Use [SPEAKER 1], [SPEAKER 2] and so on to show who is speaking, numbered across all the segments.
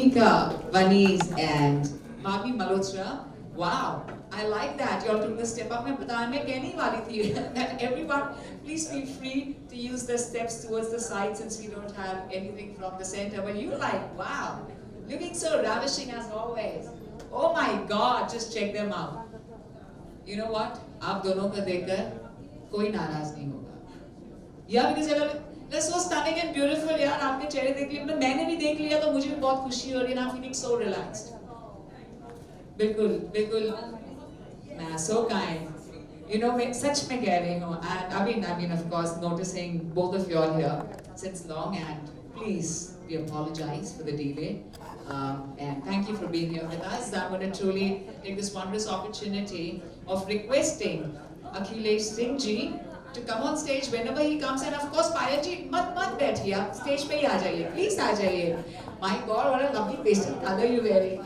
[SPEAKER 1] Mika, Vanis, and Mami Malhotra. Wow, I like that. You all took the step up. मैं बताने कहने वाली थी that everyone, please feel free to use the steps towards the side since we don't have anything from the center. But you like, wow, looking so ravishing as always. Oh my God, just check them out. You know what? आप दोनों को देखकर कोई नाराज नहीं होगा. Yeah, because you're so stunning and beautiful यार. आपके चेहरे देख लिए, मतलब मैंने भी देख लिया तो मुझे भी बहुत खुशी हो रही है. I'm feeling so relaxed. बिल्कुल बिल्कुल. Nah, so kind. You know, मैं सच में कह रही हूँ. And I mean, of course, noticing both of you all here since long, and please, we apologize for the delay. And thank you for being here with us. I'm going to truly take this wondrous opportunity of requesting Akhilesh Singh ji to come on stage whenever he comes, and of course Payal ji mat बैठिए, आप stage पे ही आ जाइए, please आ जाइए. My God, what a lovely pastel color you wearing.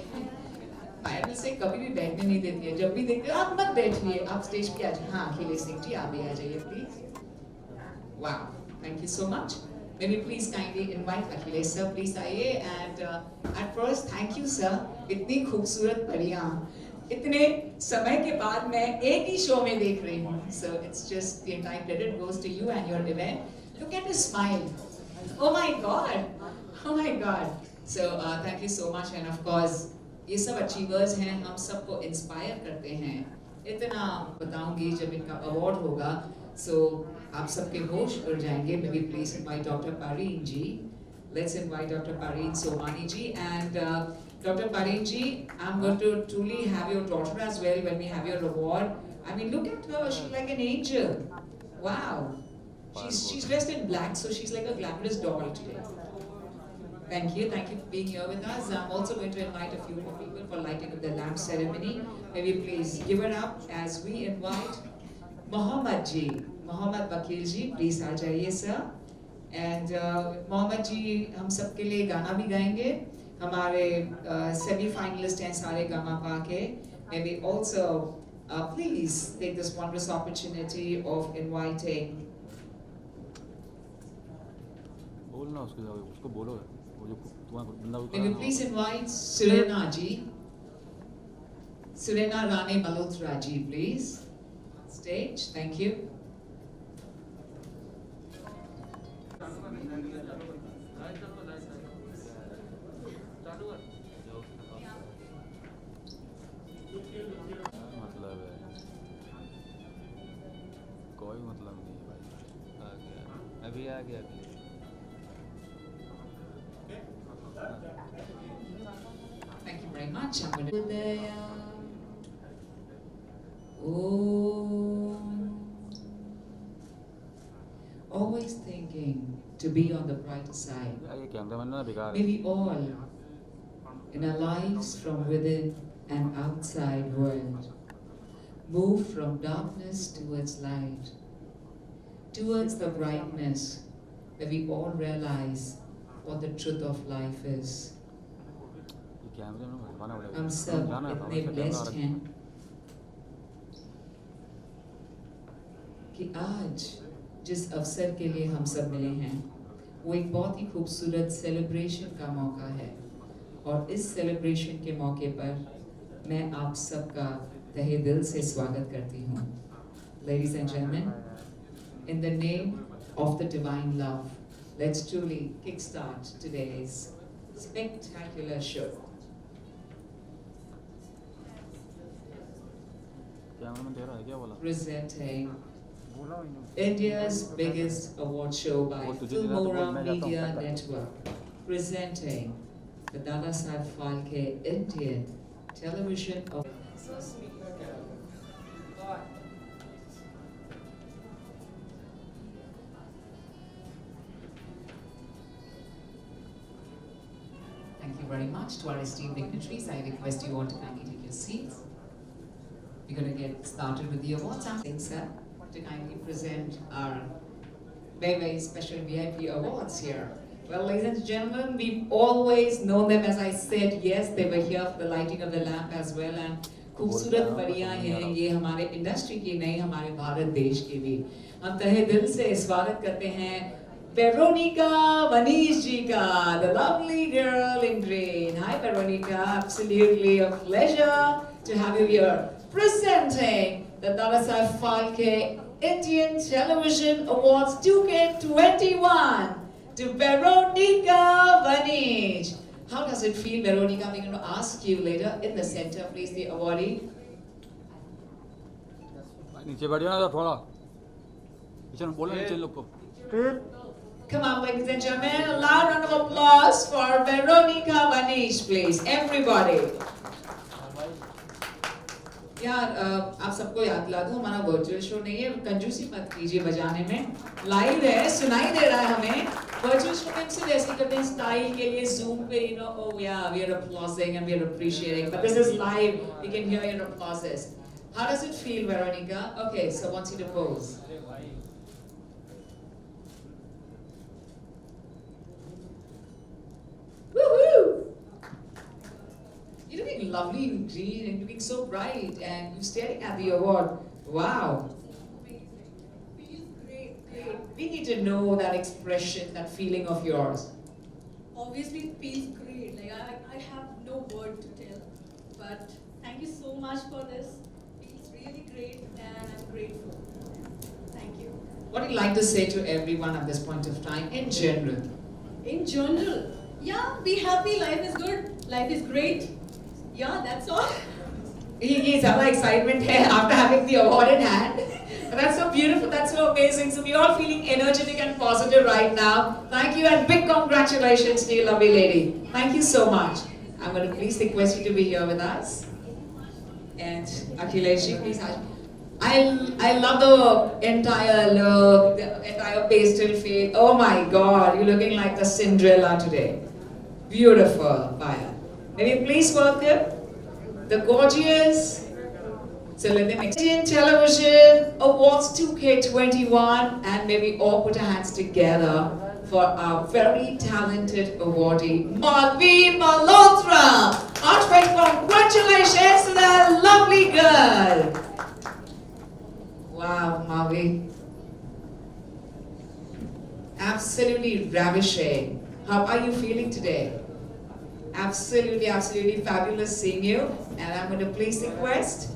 [SPEAKER 1] पायल से कभी भी बैठने नहीं देती है, जब भी देखते हो आप मत बैठिए, आप स्टेज पे आ जाइए. हाँ अखिलेश सिंह जी आप भी आ जाइए please. Wow, thank you so much. May we please kindly invite Akhilesh sir, please आइए. And at first thank you sir, इतनी खूबसूरत परियां इतने समय के बाद मैं एक ही शो में देख रही हूँ. So it's just the entire credit goes to you and your event. Look at his smile. Oh my God. Oh my God. So thank you so much. And of course ये सब achievers हैं, हम सबको inspire करते हैं. इतना बताऊंगी जब इनका अवार्ड होगा. So आप सबके होश उड़ जाएंगे. May we please invite Dr. Pareen ji. Let's invite Dr. Pareen Somani ji. And Dr. Pareen ji, I'm going to truly have your daughter as well when we have your award. I mean, look at her. She's like an angel. Wow. She's dressed in black, so she's like a glamorous doll today. Thank you for being here with us. I'm also going to invite a few more people for lighting up the lamp ceremony. May we please give her up as we invite Mohammed ji. Mohammed Vakil ji, please आ जाइए sir. And Mohammed ji हम सबके लिए गाना भी गाएंगे. हमारे semi finalists हैं सारे गामा पा के. May we also please take this wondrous opportunity of inviting.
[SPEAKER 2] बोलना उसको बोलो.
[SPEAKER 1] May we please invite Surena ji, Surena Rani Malhotra ji, please, on stage. Thank you.
[SPEAKER 2] मतलब है कोई मतलब नहीं भाई. आ गया अभी आ गया.
[SPEAKER 1] Thank you very much. I'm going to always thinking to be on the brighter side. May we all, in our lives from within and outside world, move from darkness towards light, towards the brightness, where we all realize what the truth of life is. हम सब इतने blessed हैं कि आज जिस अवसर के लिए हम सब मिले हैं वो एक बहुत ही खूबसूरत सेलिब्रेशन का मौका है. और इस सेलिब्रेशन के मौके पर मैं आप सबका तहे दिल से स्वागत करती हूँ. Ladies and gentlemen, in the name of the divine love, let's truly kickstart today's spectacular show. Presenting India's biggest award show by Filmora Media Network. Presenting the Dada Saheb Phalke Indian Television of. So sweet. God. Thank you very much to our esteemed dignitaries. I request you all to kindly take your seats. We're going to get started with the awards. I'm saying, sir, to kindly present our very, very special VIP awards here. Well, ladies and gentlemen, we've always known them. As I said, yes, they were here for the lighting of the lamp as well. And खूबसूरत परियां हैं ये हमारे industry की नहीं, हमारे भारत देश की भी. हम तहे दिल से स्वागत करते हैं Veronica Vanishjika, the lovely girl in green. Hi Veronica, absolutely a pleasure to have you here. Presenting the Dadasaheb Phalke Indian Television Awards 2K21 to Veronica Vanij. How does it feel, Veronica? We're going to ask you later. In the center, please, the awardee.
[SPEAKER 2] नीचे बैठ जाना था थोड़ा पीछे बोलना नीचे लोग को
[SPEAKER 1] Come on, ladies and gentlemen, a loud round of applause for Veronica Vanij, please. Everybody. यार आप सबको याद दिला दूं, हमारा वर्चुअल शो नहीं है, कंजूसी मत कीजिए बजाने में, लाइव है, सुनाई दे रहा है हमें. वर्चुअल शो में सिर्फ ऐसे करते हैं स्टाइल के लिए, जूम पे, you know, oh yeah, we are applauding and we are appreciating, but this is live, we can hear your applauses. How does it feel, Veronica? Okay, so I want you to pose. Woohoo! You're looking lovely in green and looking so bright, and you're staring at the award. Wow.
[SPEAKER 3] Feels great.
[SPEAKER 1] We need to know that expression, that feeling of yours.
[SPEAKER 3] Obviously, it feels great. Like I have no word to tell. But thank you so much for this. Feels really great, and I'm grateful. Thank you.
[SPEAKER 1] What do you like to say to everyone at this point of time, in general?
[SPEAKER 3] In general, yeah, be happy. Life is good. Life is great. Yeah, that's all.
[SPEAKER 1] He's having excitement here after having the award in hand. That's so beautiful, that's so amazing. So we're all feeling energetic and positive right now. Thank you and big congratulations to you, lovely lady. Thank you so much. I'm going to please request you to be here with us. And Akhilesh, please. I love the entire look, the entire pastel fade. Oh my God, you're looking like the Cinderella today. Beautiful, Paya. May we please welcome the gorgeous, so let them Indian Television Awards 2K21, and may we all put our hands together for our very talented awardee, Madhvi Malhotra. Heartfelt congratulations to that lovely girl. Wow, Madhvi. Absolutely ravishing. How are you feeling today? Absolutely, absolutely fabulous seeing you. And I'm going to please request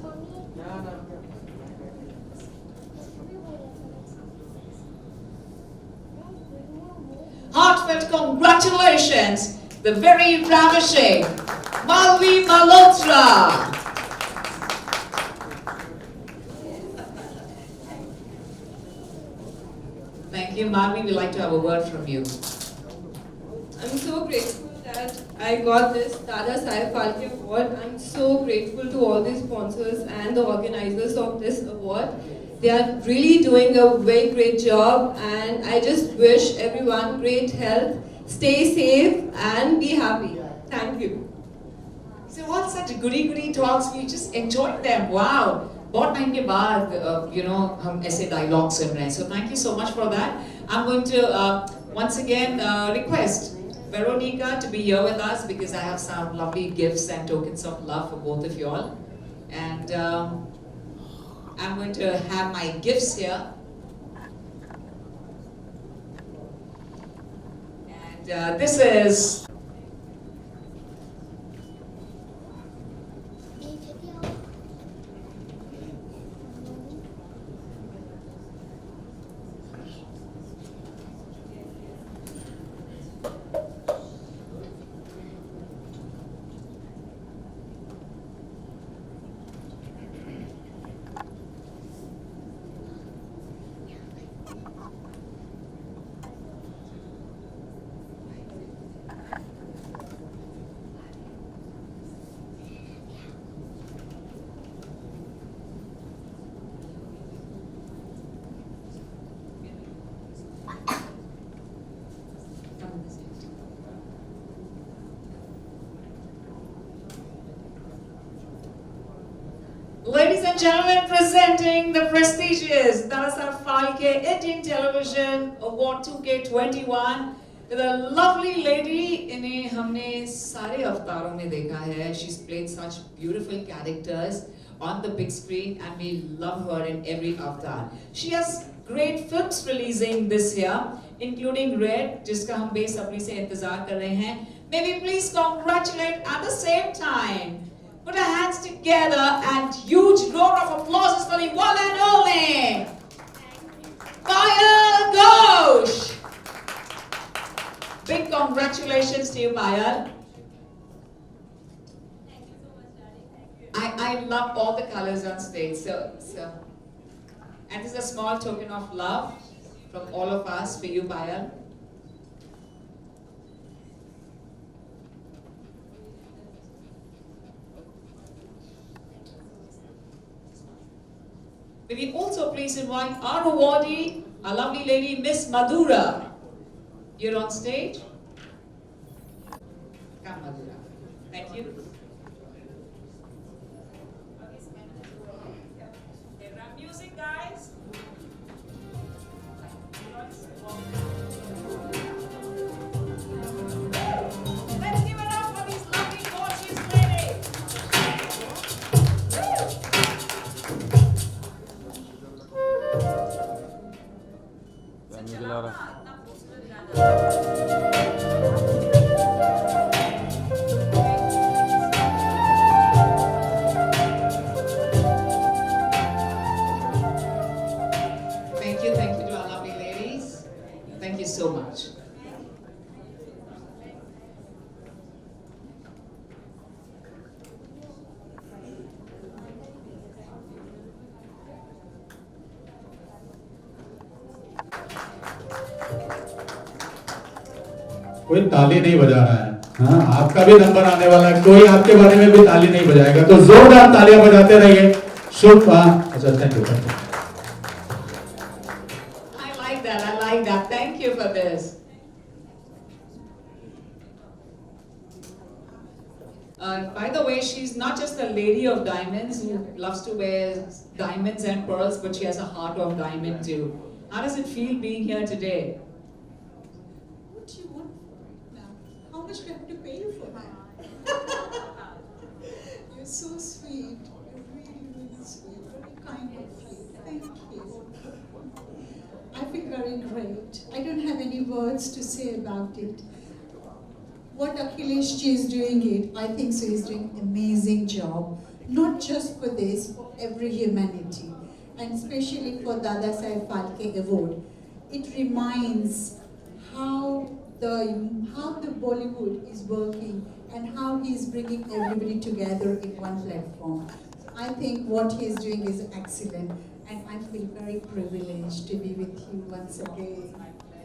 [SPEAKER 1] heartfelt congratulations, the very ravishing Madhvi Malhotra. Thank you, Madhvi. We'd like to have a word from you.
[SPEAKER 4] I'm so grateful that I got this Dadasaheb Phalke Award. I'm so grateful to all the sponsors and the organizers of this award. They are really doing a very great job, and I just wish everyone great health, stay safe and be happy. Thank you.
[SPEAKER 1] So what such goody talks, we just enjoyed them. Wow. बहुत time के बाद हम ऐसे dialogue सुन रहे हैं. So thank you so much for that. I'm going to once again request Veronica to be here with us because I have some lovely gifts and tokens of love for both of you all. And I'm going to have my gifts here. And this is Ladies and gentlemen, presenting the prestigious Dadasaheb Phalke Indian Television Award 2K21 to the lovely lady. इन्हें हमने सारे अवतारों में देखा है. She's played such beautiful characters on the big screen, and we love her in every avatar. She has great films releasing this year, including Red, जिसका हम बेसब्री से इंतजार कर रहे हैं. May we please congratulate at the same time. Put our hands together and huge roar of applause for the one and only Payal Ghosh. Big congratulations to you, Payal. I love all the colors on stage. And this is a small token of love from all of us for you, Payal. May we also please invite our awardee, a lovely lady, Miss Madhura. You're on stage. Come, Madhura. Thank you. Music, guys. Let's give it up for these lovely, gorgeous ladies.
[SPEAKER 2] Music Lara.
[SPEAKER 1] Thank you to our lovely ladies. Thank you so much.
[SPEAKER 5] कोई ताली नहीं बजा रहा है. हाँ, आपका भी number आने वाला है. कोई आपके बारे में भी ताली नहीं बजाएगा, तो जोरदार तालियां बजाते रहिए. शुभ. अच्छा, thank you.
[SPEAKER 1] I like that. Thank you for this. By the way, she's not just a lady of diamonds who loves to wear diamonds and pearls, but she has a heart of diamond too. How does it feel being here today?
[SPEAKER 6] What do you want now? How much do I have to pay you for that? You're so sweet. You're really, really sweet. Very kind of you. Thank you. I feel very great. I don't have any words to say about it. What Akhilesh ji is doing it, I think so he's doing amazing job. Not just for this, for every humanity. And especially for Dada Saheb Phalke Award. It reminds how the Bollywood is working and how he's bringing everybody together in one platform. I think what he's doing is excellent, and I feel very privileged to be with you once again.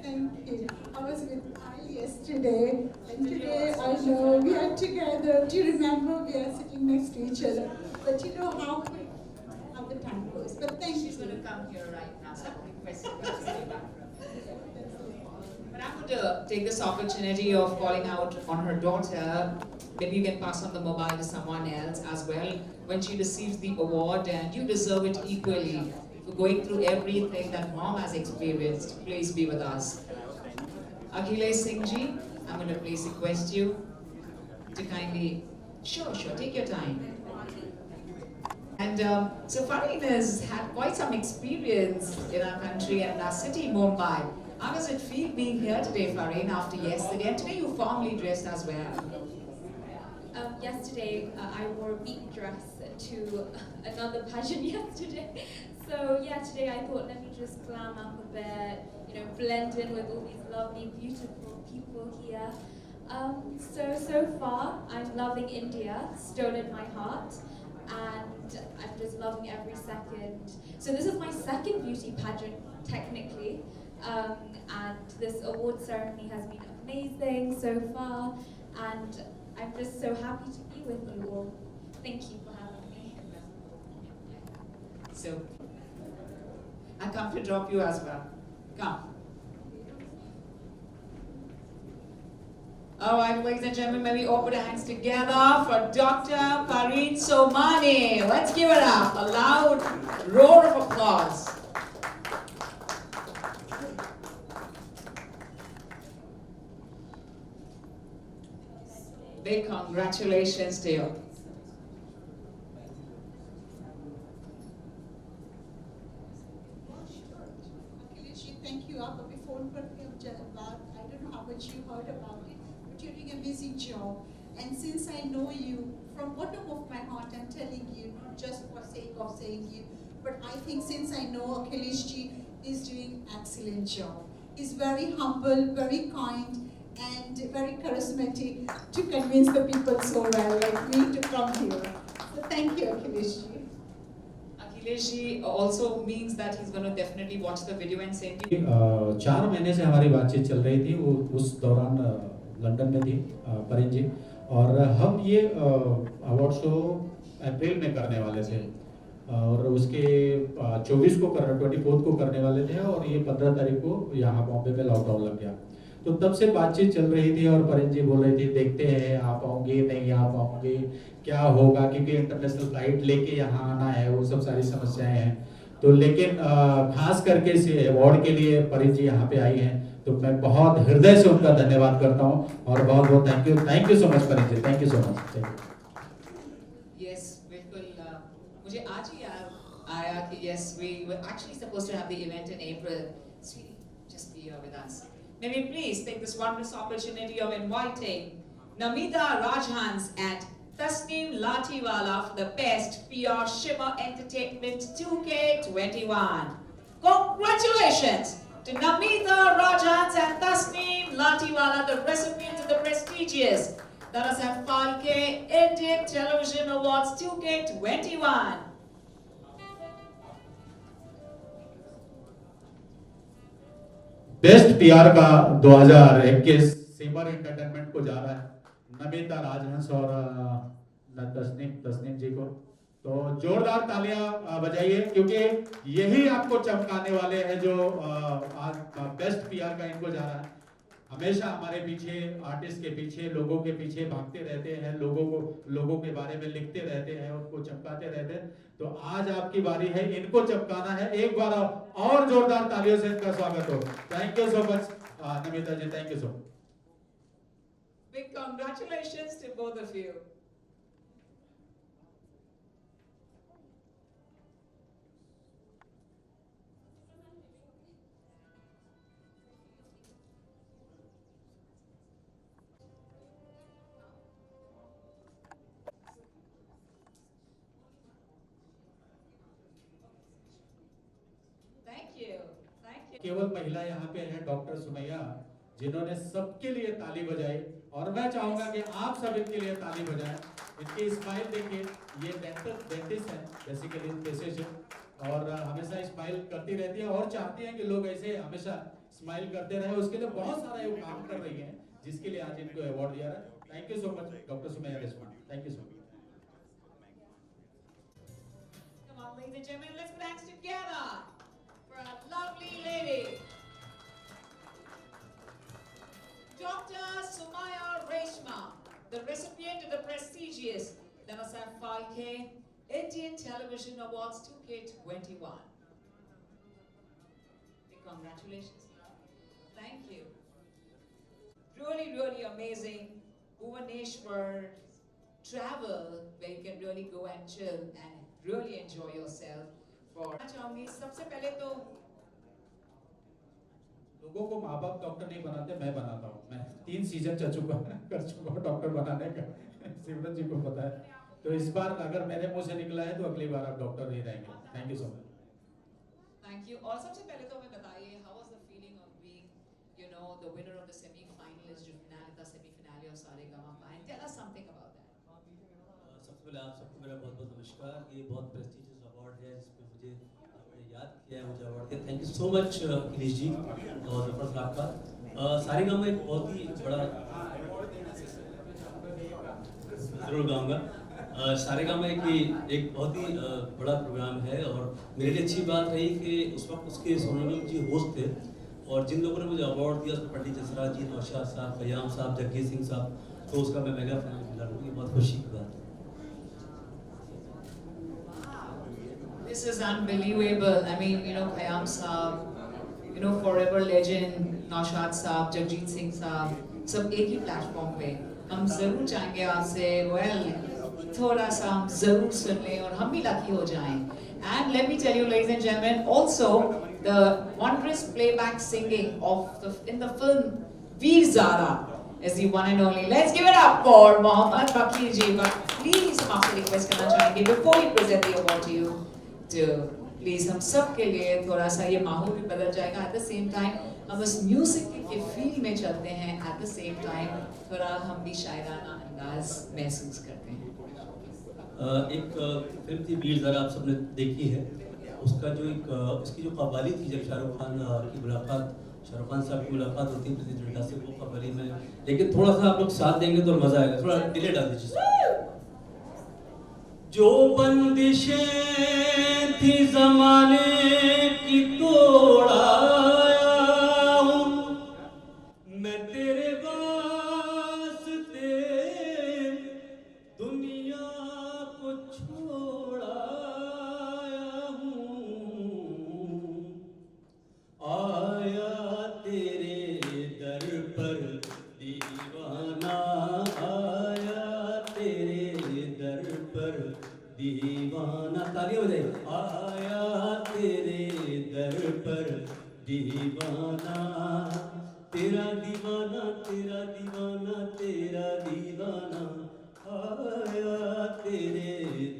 [SPEAKER 6] Thank you. I was with Al yesterday, and today I know we are together. Do you remember we are sitting next to each other? But you know how quick how the time goes. But thank
[SPEAKER 1] She's
[SPEAKER 6] you.
[SPEAKER 1] going to come here right now. So but I'm going to take this opportunity of calling out on her daughter. Maybe you can pass on the mobile to someone else as well when she receives the award, and you deserve it equally for going through everything that mom has experienced. Please be with us. Akhilesh Singh ji, I'm going to please request you to kindly, sure, take your time. And so Fareen has had quite some experience in our country and our city, Mumbai. How does it feel being here today, Fareen, after yesterday? And today you formally dressed as well.
[SPEAKER 4] Yesterday, I wore a beat dress to another pageant yesterday. So yeah, today I thought, let me just glam up a bit, blend in with all these lovely, beautiful people here. So far, I'm loving India, stolen my heart, and I'm just loving every second. So this is my second beauty pageant, technically, and this award ceremony has been amazing so far, and I'm just so happy to be with you all. Thank you for having me.
[SPEAKER 1] So, I come to drop you as well. Come. All right, ladies and gentlemen, may we all put our hands together for Dr. Fareen Somani. Let's give it up. A loud roar of applause. Big congratulations to you.
[SPEAKER 6] adore you from bottom of my heart. I'm telling you, not just for sake of saying you, but I think since I know Akhilesh ji is doing excellent job. He's very humble, very kind, and very charismatic to convince the people so well like me to come here. So thank you, Akhilesh ji.
[SPEAKER 1] Akhilesh ji also means that he's going to definitely watch the video and send you.
[SPEAKER 5] 4 महीने से हमारी बातचीत चल रही थी, वो उस दौरान लंदन में थी परिन जी, और हम ये अवार्ड शो अप्रैल में करने वाले थे और उसके 24 को 24 को करने वाले थे और ये 15 तारीख को यहाँ बॉम्बे में लॉकडाउन लग गया। तो तब से बातचीत चल रही थी और परिन जी बोल रही थी देखते हैं आप आओगे नहीं आ पाओगे, क्या होगा, क्योंकि इंटरनेशनल फ्लाइट लेके यहाँ आना है, वो सब सारी समस्याएं हैं। तो लेकिन खास करके इस अवार्ड के लिए परिन जी यहाँ पे आई हैं, तो मैं बहुत हृदय से उनका धन्यवाद करता हूँ और बहुत बहुत thank you so much Parin ji, thank you so much.
[SPEAKER 1] Yes, बिल्कुल मुझे आज ही आया कि yes, we were actually supposed to have the event in April. Sweetie, just be here with us. May we please take this wondrous opportunity of inviting Namita Rajhans and Tasneem Latiwala for the Best PR Shimmer Entertainment 2K21. Congratulations to Namita Rajhans and Tasneem Latiwala, the recipients of the prestigious Dadasaheb Phalke Indian Television Awards 2K21.
[SPEAKER 5] Best PR का 2021 सिमर entertainment को जा रहा है नमिता राजहंस और तस्नीम जी को, तो जोरदार तालियां बजाइए क्योंकि यही आपको चमकाने वाले हैं जो आज बेस्ट पीआर का इनको जा रहा है। हमेशा हमारे पीछे, आर्टिस्ट के पीछे, लोगों के पीछे भागते रहते हैं, लोगों के बारे में लिखते रहते हैं, उनको चमकाते रहते हैं। तो आज आपकी बारी है, इनको चमकाना है। एक बार और जोरदार तालियों से इनका स्वागत हो। Thank you so much Namita ji, thank you so much.
[SPEAKER 1] Big congratulations to both of you. Thank you. Thank you.
[SPEAKER 5] केवल महिला यहाँ पे है डॉक्टर सुमैया, जिन्होंने सबके लिए ताली बजाई, और मैं चाहूंगा कि आप सब इनके लिए ताली बजाएं। इनकी स्माइल देखिए, ये डेंटिस्ट है बेसिकली पेशे से, और हमेशा स्माइल करती रहती है और चाहती है कि लोग ऐसे हमेशा स्माइल करते रहे। उसके लिए बहुत सारा वो काम कर रही है, जिसके लिए आज इनको अवार्ड दिया है। Thank you so much doctor Sumaiya Deshpande, thank you so much.
[SPEAKER 1] Come on, ladies and gentlemen, let's put hands together for a lovely lady. Dr. Sumaya Reshma, the recipient of the prestigious Dadasaheb Phalke Indian Television Awards 2K21. Big congratulations. Thank you. Really, really amazing Bhubaneswar travel where you can really go and chill and really enjoy yourself. For सबसे पहले तो
[SPEAKER 5] लोगों को माँ बाप doctor नहीं बनाते, मैं बनाता हूँ। मैं 3 सीजन कर चुका हूँ डॉक्टर बनाने का, सिमरन जी को पता है। तो इस बार अगर मेरे मुंह से निकला है तो अगली बार आप डॉक्टर नहीं रहेंगे। Thank you so much.
[SPEAKER 1] Thank you. और सबसे पहले तो हमें बताइए, how was the feeling of being, you know, the winner of the semi-finalist, जो finale था, semi-finale of Sa Re Ga Ma Pa, and tell us something about that.
[SPEAKER 7] सबसे पहले आप सबको मेरा बहुत बहुत नमस्कार। ये बहुत प्रेस्टिजियस अवार्ड है जिसमें मुझे आपने याद किया है, मुझे अवार्ड दिया। Thank you so much Akhilesh ji और जफर साहब का। सारेगामा एक बहुत ही बड़ा, जरूर गाऊंगा। सारेगामा एक बहुत ही बड़ा प्रोग्राम है और मेरे लिए अच्छी बात रही कि उस वक्त उसके सोनम जी होस्ट थे, और जिन लोगों ने मुझे अवार्ड दिया उसमें पंडित जसराज जी, नौशाद साहब, कयाम साहब, जगजीत सिंह साहब, तो उसका मैं मेगा फैन मिला हूँ। ये बहुत खुशी की बात है।
[SPEAKER 1] This is unbelievable. I mean, you know, Khayyam Saab, you know, forever legend, Naushad Saab, Jagjit Singh Saab, सब एक ही प्लेटफॉर्म पे। हम जरूर चाहेंगे आपसे, well, थोड़ा सा हम जरूर सुन लें और हम भी लकी हो जाएं। And let me tell you, ladies and gentlemen, also the wondrous playback singing of in the film Veer Zara is the one and only. Let's give it up for Mohammad Bakir ji. But please हम आपसे request करना चाहेंगे before we present the award to you, to please हम सब के लिए थोड़ा सा ये माहौल भी बदल जाएगा. At the same time हम उस म्यूजिक के फील में चलते हैं. At the same time थोड़ा हम भी शायराना अंदाज महसूस करते हैं.
[SPEAKER 7] एक फिल्म थी वीर ज़रा, आप सबने देखी है. उसका जो एक इसकी जो कव्वाली थी, जब शाहरुख खान की मुलाकात, शाहरुख खान साहब की मुलाकात होती है प्रीति जिंटा से, वो कव्वाली में, लेकिन थोड़ा सा आप लोग साथ देंगे तो मजा आएगा. थोड़ा डिले डाल दीजिए. जो बंदिशें थी ज़माने की तोड़ आया हूँ मैं तेरे वास्ते, दुनिया को छोड़ आया हूँ. आया तेरे दर पर दीवाना, आया तेरे दर पर दीवाना. तालियां हो जाए. आया तेरे दर पर दीवाना, तेरा दीवाना, तेरा दीवाना, तेरा दीवाना. आया तेरे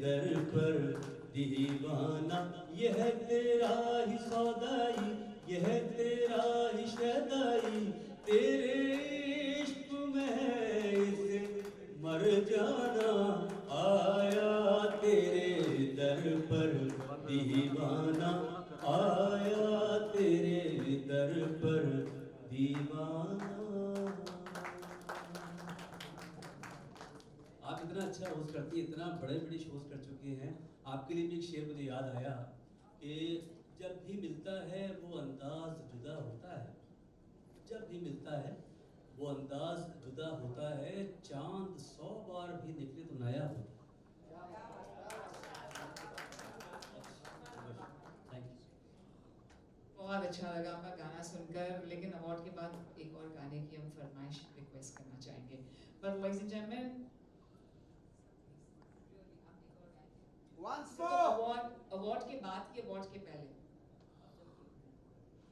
[SPEAKER 7] दर पर दीवाना. यह तेरा ही सौदाई, यह तेरा ही शदाई, तेरे इश्क में है इसे मर जाना. आया तेरे दर पर दीवाना, आया तेरे दर पर दीवाना. आप इतना अच्छा होस्ट करती हैं, इतना बड़े बड़े शोज कर चुके हैं. आपके लिए भी एक शेर मुझे याद आया कि जब भी मिलता है वो अंदाज जुदा होता है, जब भी मिलता है वो अंदाज जुदा होता है, चांद 100 बार भी निकले तो नया होता है.
[SPEAKER 1] बहुत अच्छा लगा आपका गाना सुनकर, लेकिन अवार्ड के बाद एक और गाने की हम फरमाइश रिक्वेस्ट करना चाहेंगे. But ladies and gentlemen,
[SPEAKER 8] Once
[SPEAKER 1] तो
[SPEAKER 8] more.
[SPEAKER 1] अवार्ड के बाद की अवार्ड के पहले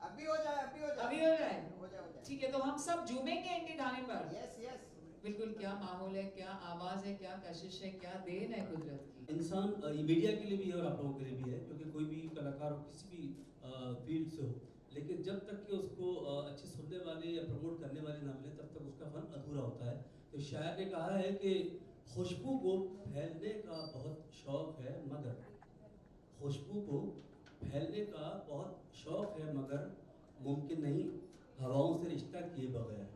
[SPEAKER 8] अभी हो जाए, अभी हो जाए.
[SPEAKER 1] अभी हो जाए.
[SPEAKER 8] हो जाए, हो जाए.
[SPEAKER 1] ठीक है, तो हम सब झूमेंगे इनके गाने पर.
[SPEAKER 8] Yes, yes.
[SPEAKER 1] बिल्कुल. क्या माहौल है, क्या आवाज है, क्या कशिश है, क्या देन है कुदरत की.
[SPEAKER 7] इंसान ये मीडिया के लिए भी है और आप लोगों के लिए भी है, क्योंकि कोई भी कलाकार हो किसी भी फील्ड से हो, लेकिन जब तक कि उसको अच्छे सुनने वाले या प्रमोट करने वाले ना मिले तब तक उसका फन अधूरा होता है. तो शायर ने कहा है कि खुशबू को फैलने का बहुत शौक है, मगर खुशबू को फैलने का बहुत शौक है, मगर मुमकिन नहीं हवाओं से रिश्ता किए बगैर.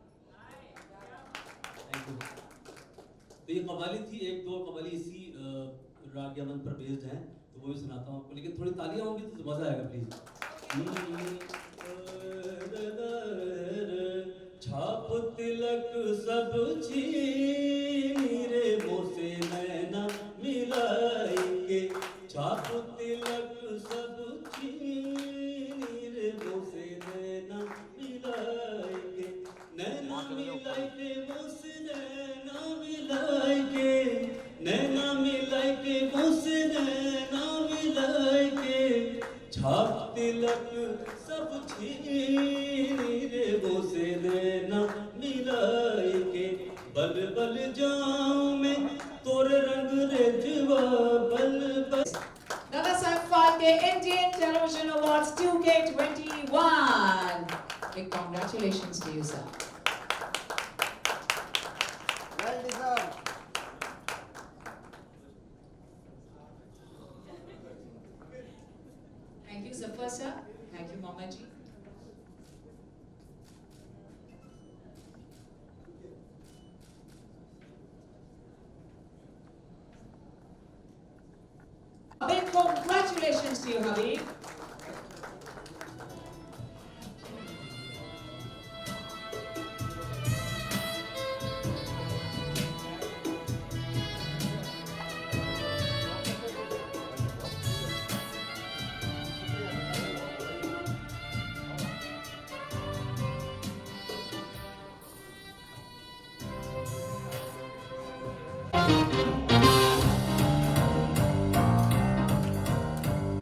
[SPEAKER 7] Thank you. तो ये कव्वाली थी, एक दो कव्वाली इसी राग यमन पर बेस्ड हैं, तो वो भी सुनाता हूँ आपको, लेकिन थोड़ी तालियां होंगी तो मजा आएगा प्लीज. छाप तिलक सब छीनी रे मोसे नैना मिलाएंगे, छाप तिलक सब छीनी रे मोसे नैना मिलाएंगे, नैना मिलाएंगे मोसे नैना मिलाएंगे, नैना मिलाएंगे मोसे नैना मिलाएंगे, छाप तिलक सब छीनी रे मोसे नैना मिलाएंगे, बल बल जाऊं मैं तोरे रंग रेजवा बल बल.
[SPEAKER 1] Dada Saheb Phalke Indian Television Awards 2K21. Big congratulations to you, sir.
[SPEAKER 8] Well deserved.
[SPEAKER 1] Thank you, Zafar sir. Thank you, Mama ji. Big congratulations to you, Habib.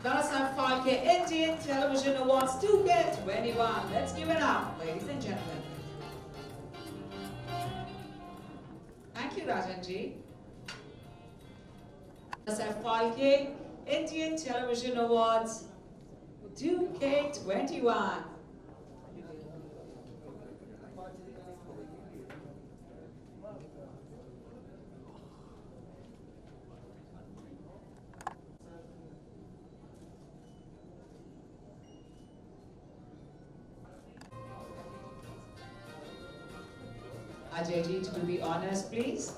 [SPEAKER 1] Dada Saheb Phalke Indian Television Awards 2K21. Let's give it up, ladies and gentlemen. Thank you, Rajanji. Saf Phalke Indian Television Awards 2K21. Ajay to do the honors, please.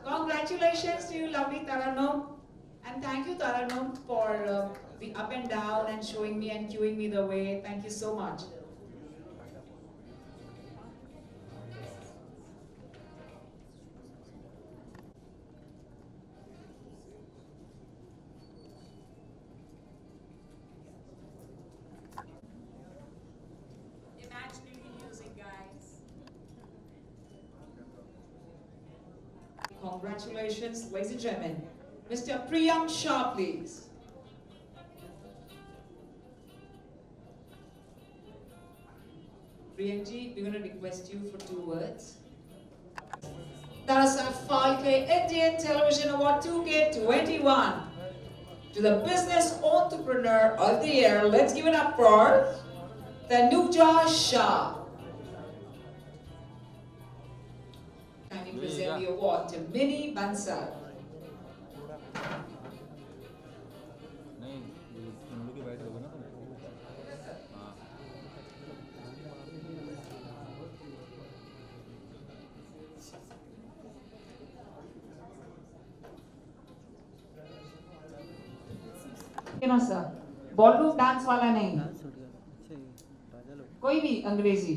[SPEAKER 1] Congratulations to you, lovely Taranum. And thank you, Taranum, for the up and down and showing me and cueing me the way. Thank you so much. Imaginary music, guys. Congratulations, ladies and gentlemen. Mr. Priyam Shah, please. Priyamji, we're going to request you for 2 words. Dada Saheb Phalke Indian Television Award 2K21 to the Business Entrepreneur of the Year. Let's give it up for Tanuja Shah. Kindly present the award to Minnie Bansal.
[SPEAKER 2] नहीं तुम लोग ही बैठ रहोगे ना तुम हाँ
[SPEAKER 1] ना sir Bollywood dance वाला नहीं कोई भी अंग्रेजी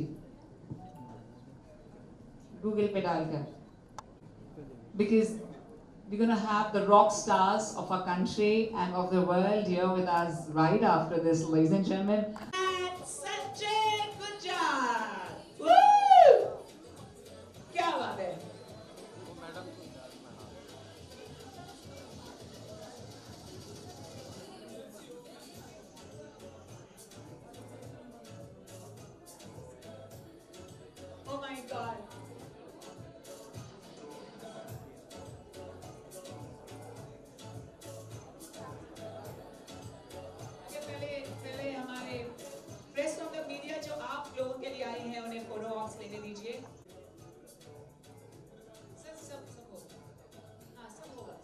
[SPEAKER 1] गूगल पे डालकर because we're going to have the rock stars of our country and of the world here with us right after this, ladies and gentlemen. And Sanjay Gujar! Woo! क्या बात है? Oh my God. पहले हमारे press of the media जो आप लोगों के लिए आई हैं उन्हें फोटो ऑप्स लेने दीजिए सब होगा हाँ सब होगा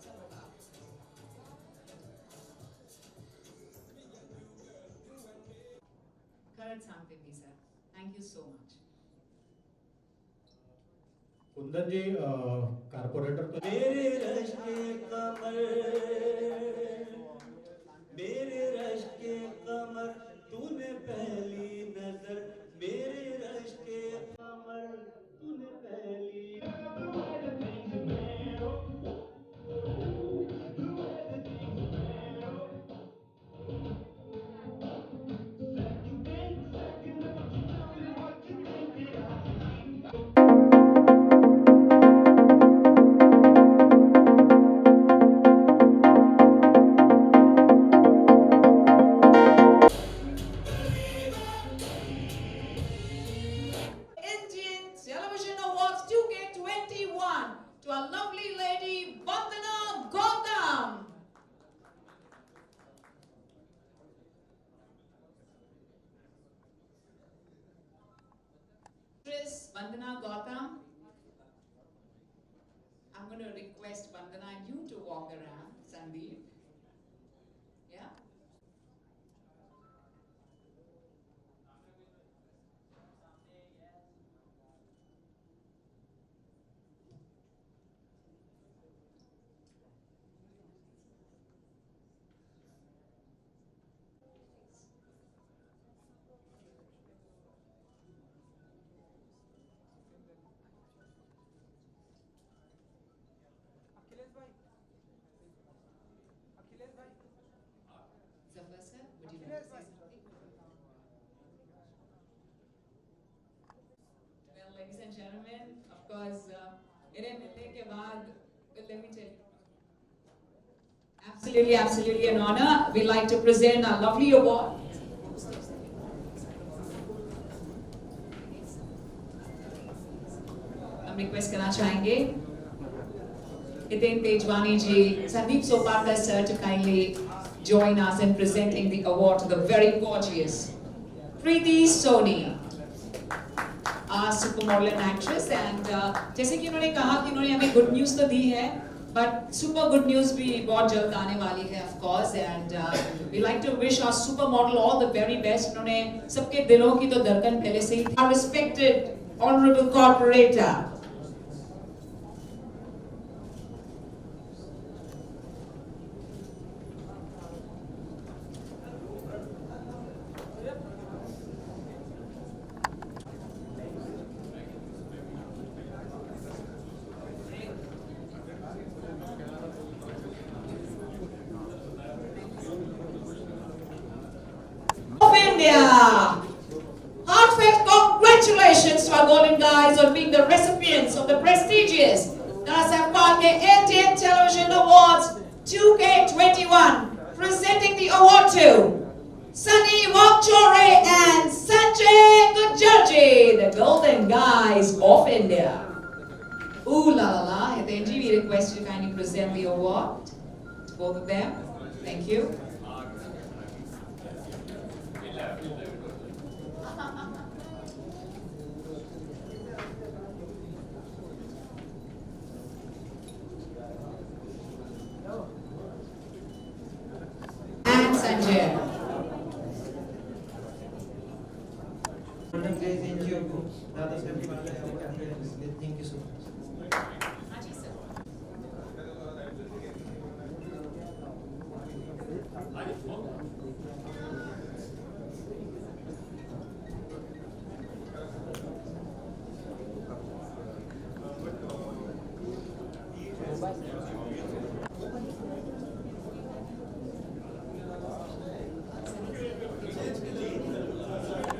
[SPEAKER 1] खरंच सांगते मी sir thank you so much
[SPEAKER 5] Kundan ji corporator तो
[SPEAKER 7] मेरे रश के कमर मेरे रश के कमर तूने पहली नजर मेरे रश के कमर तूने पहली
[SPEAKER 1] Indian Television Awards 2K21 to our lovely lady Vandana Gautam. Actress Vandana Gautam. I'm going to request Vandana and you to walk around, Sandeep. Yeah? Zafar sir, would you like to say something? Well, ladies and gentlemen, of course, इन्हें मिलने के बाद, let me tell you. Absolutely an honor. We'd like to present our lovely award. हम request करना चाहेंगे Hitin Tejwani ji, Sandeep Soparkar sir to kindly join us in presenting the award to the very gorgeous Preeti Soni, our supermodel and actress. And जैसे कि उन्होंने कहा कि उन्होंने हमें good news तो दी है, but super good news भी बहुत जल्द आने वाली है, of course. And we like to wish our supermodel all the very best. उन्होंने सबके दिलों की तो धड़कन पहले से ही थी. Our respected honorable corporator. Of India. Heartfelt congratulations to our golden guys on being the recipients of the prestigious Dadasaheb Phalke Indian Television Awards 2K21. Presenting the award to Sunny Wakchore and Sanjay Gujarji, the golden guys of India. Ooh la la la. Hitinji, we request you to kindly present the award to both of them. Thank you. And Sanjay.
[SPEAKER 9] Thank you so much.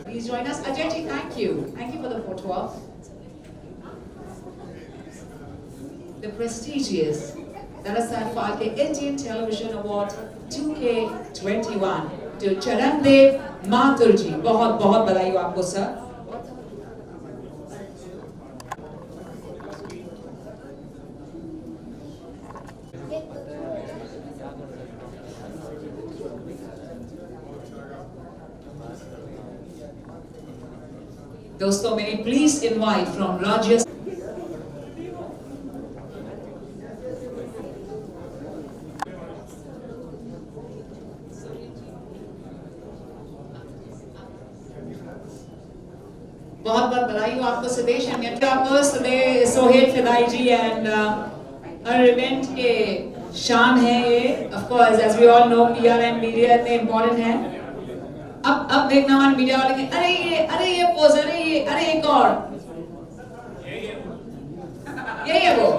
[SPEAKER 1] Please join us. Ajay ji, thank you. Thank you for the photo op. The prestigious Dadasaheb Phalke Indian Television Award 2K21 to Charandev Mathur ji. बहुत बहुत बधाई हो आपको sir. दोस्तों, may I please invite from Rajya. बहुत बहुत बधाई हो आपको सदेश एंड आपको सदे Sohail Fidai ji and her event के शान है ये. Of course as we all know PR and media इतने इम्पोर्टेंट है. अब देखना हमारे मीडिया वाले के अरे ये पोज, अरे एक और यही है वो.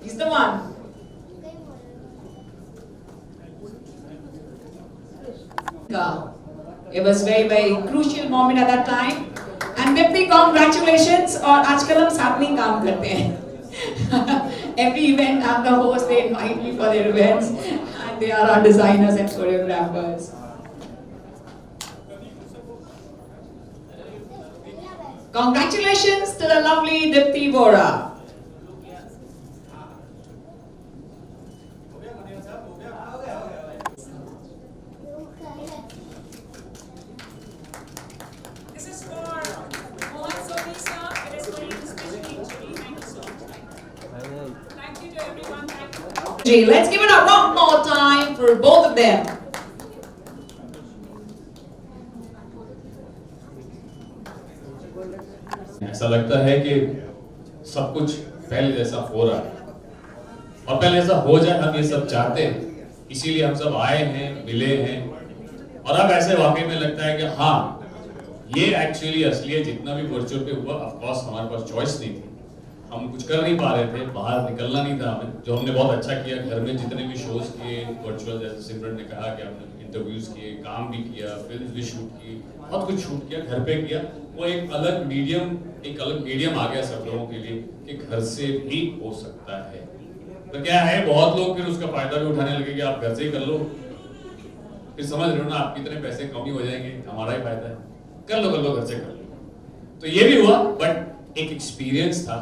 [SPEAKER 1] He's the one. It was very crucial moment at that time. And Dipti, congratulations. और आजकल हम साथ में काम करते हैं. Every event I'm the host, they invite me for their events, and they are our designers and choreographers. Congratulations to the lovely Dipti Bora. This is for Mohan Soni sir. It is for you especially. Thank you so much. Thank you to everyone. Thank you. Let's give it up one more time for both of them.
[SPEAKER 10] ऐसा लगता है कि सब कुछ पहले जैसा हो रहा है और पहले जैसा हो जाए, हम ये सब चाहते हैं. इसीलिए हम सब आए हैं, मिले हैं और अब ऐसे वाकई में लगता है कि हाँ, ये एक्चुअली असली है. जितना भी वर्चुअल पे हुआ, ऑफ कोर्स हमारे पास चॉइस नहीं थी, हम कुछ कर नहीं पा रहे थे, बाहर निकलना नहीं था हमें. जो हमने बहुत अच्छा किया, घर में जितने भी शोज किए वर्चुअल, जैसे सिमरन ने कहा कि हमने इंटरव्यूज किए, काम भी किया, फिल्म भी शूट की, बहुत कुछ शूट किया, घर पे किया. वो एक अलग मीडियम आ गया सब लोगों के लिए कि घर से भी हो सकता है. तो क्या है, बहुत लोग फिर उसका फायदा भी उठाने लगे कि आप घर से ही कर लो. फिर समझ रहे हो ना, आप कितने पैसे कम ही हो जाएंगे, हमारा ही फायदा है. कर लो घर से कर लो. तो ये भी हुआ, बट एक एक्सपीरियंस था।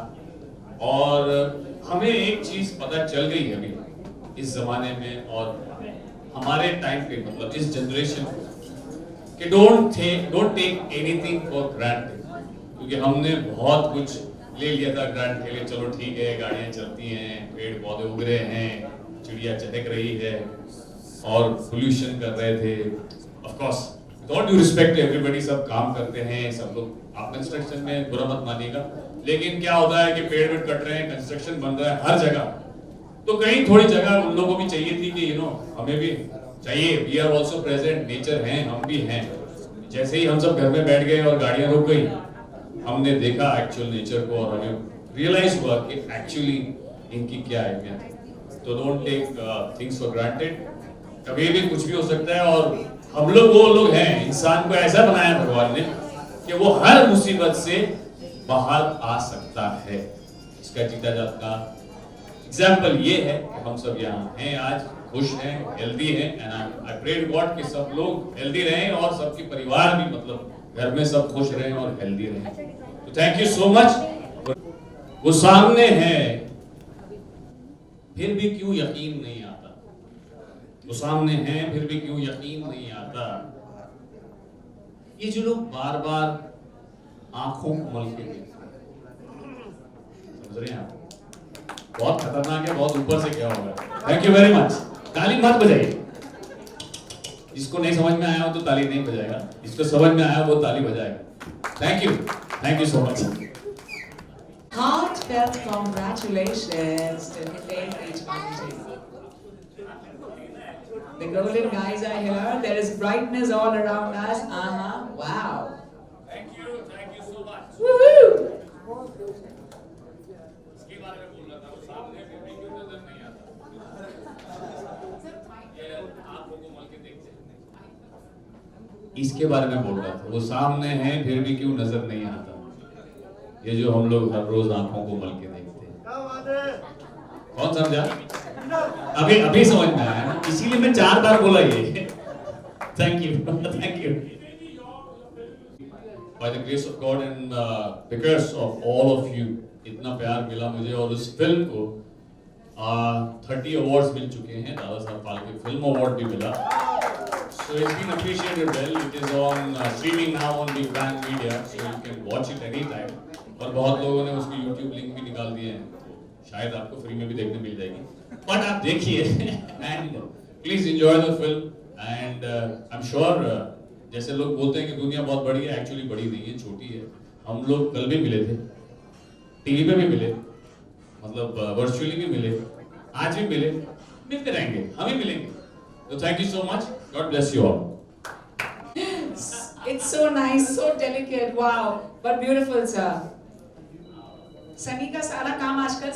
[SPEAKER 10] और हमें एक चीज पता चल गई है अभी इस जमाने में और हमारे टाइम पे, मतलब इस जनरेशन कि don't take anything for granted, क्योंकि हमने बहुत कुछ ले लिया था ग्रांट के लिए। चलो ठीक है, गाड़ियां चलती हैं, पेड़ पौधे उग रहे हैं, चिड़िया चहक रही है और पोल्यूशन कर रहे थे। Of course don't you respect everybody, सब काम करते हैं सब लोग, आप कंस्ट्रक्शन में बुरा मत मानिएगा। लेकिन क्या होता है कि पेड़ वेड़ कट रहे हैं, कंस्ट्रक्शन बन रहा है हर जगह, तो कहीं थोड़ी जगह उन लोगों को भी चाहिए थी कि हमें भी चाहिए। We are also present, nature हैं, हम भी हैं। जैसे ही हम सब घर में बैठ गए और गाड़ियां रुक गई, हमने देखा एक्चुअल नेचर को और हमें रियलाइज हुआ कि एक्चुअली इनकी क्या अहमियत है। तो don't take things for granted, कभी भी कुछ भी हो सकता है। और हम लोग वो लोग हैं, इंसान को ऐसा बनाया भगवान ने कि वो हर मुसीबत से बाहर आ सकता है। इसका जीता जाता एग्जाम्पल ये है कि हम सब यहाँ हैं आज, खुश हैं, हेल्दी हैं, and I pray to God कि सब लोग हेल्दी रहें और सबके परिवार भी, मतलब घर में सब खुश रहें और हेल्दी रहें। तो थैंक यू सो मच। वो सामने है फिर भी क्यों यकीन नहीं आता, वो सामने है फिर भी क्यों यकीन नहीं आता। ये जो लोग बार बार आंखों को मल के समझ रहे हैं आप, बहुत खतरनाक है, बहुत ऊपर से क्या होगा। Thank you very much. ताली मत बजाइए, जिसको नहीं समझ में आया हो तो ताली नहीं बजाएगा, जिसको समझ में आया वो ताली बजाएगा। Thank you so much.
[SPEAKER 1] Heartfelt congratulations to Hiten Tejwani. The golden guys are here. There is brightness all around us. Wow.
[SPEAKER 10] Thank you so much.
[SPEAKER 1] Woohoo!
[SPEAKER 10] इसके बारे में बोल रहा था, वो सामने फिर भी क्यों नजर नहीं आता, ये आंखों को मल के देखते हैं। इसके बारे में बोल रहा था, वो सामने है फिर भी क्यों नजर नहीं आता, ये जो हम लोग हर रोज आंखों को मल के देखते हैं। कौन समझा? अभी समझ में आया ना, इसीलिए मैं 4 बार बोला ये। Thank you. By the grace of God and because of all of you, इतना प्यार मिला मुझे और उस फिल्म को 30 अवार्ड्स मिल चुके हैं। दादा साहब फाल्के फिल्म अवार्ड भी मिला। So it's been appreciated well. It is on streaming now on Big Bang Media, so you can watch it anytime. और बहुत लोगों ने उसकी YouTube लिंक भी निकाल दिए हैं, तो शायद आपको फ्री में भी देखने मिल जाएगी। बट आप देखिए and please enjoy the film and I'm sure जैसे लोग बोलते हैं कि दुनिया बहुत बड़ी है, एक्चुअली बड़ी नहीं है, छोटी है। हम लोग कल भी मिले थे, टीवी पे भी मिले, मतलब वर्चुअली भी मिले, आज भी मिले, मिलते रहेंगे, हम ही मिलेंगे। तो thank you so much, God bless you all.
[SPEAKER 1] It's so nice, so delicate. Wow, but beautiful, sir. Sunny का सारा काम आजकल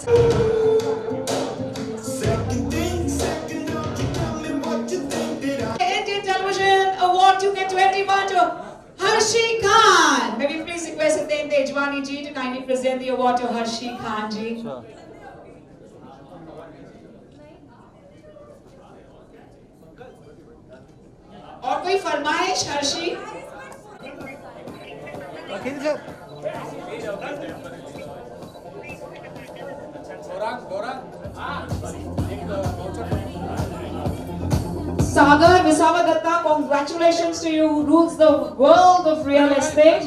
[SPEAKER 1] Indian Television Award 2021 to Harshi Khan. May we please request Hiten Tejwani ji to kindly present the award to Harshi Khan ji. और कोई फरमाइश Harshi? Sagar Visavadatta, congratulations to you, who rules the world of real estate.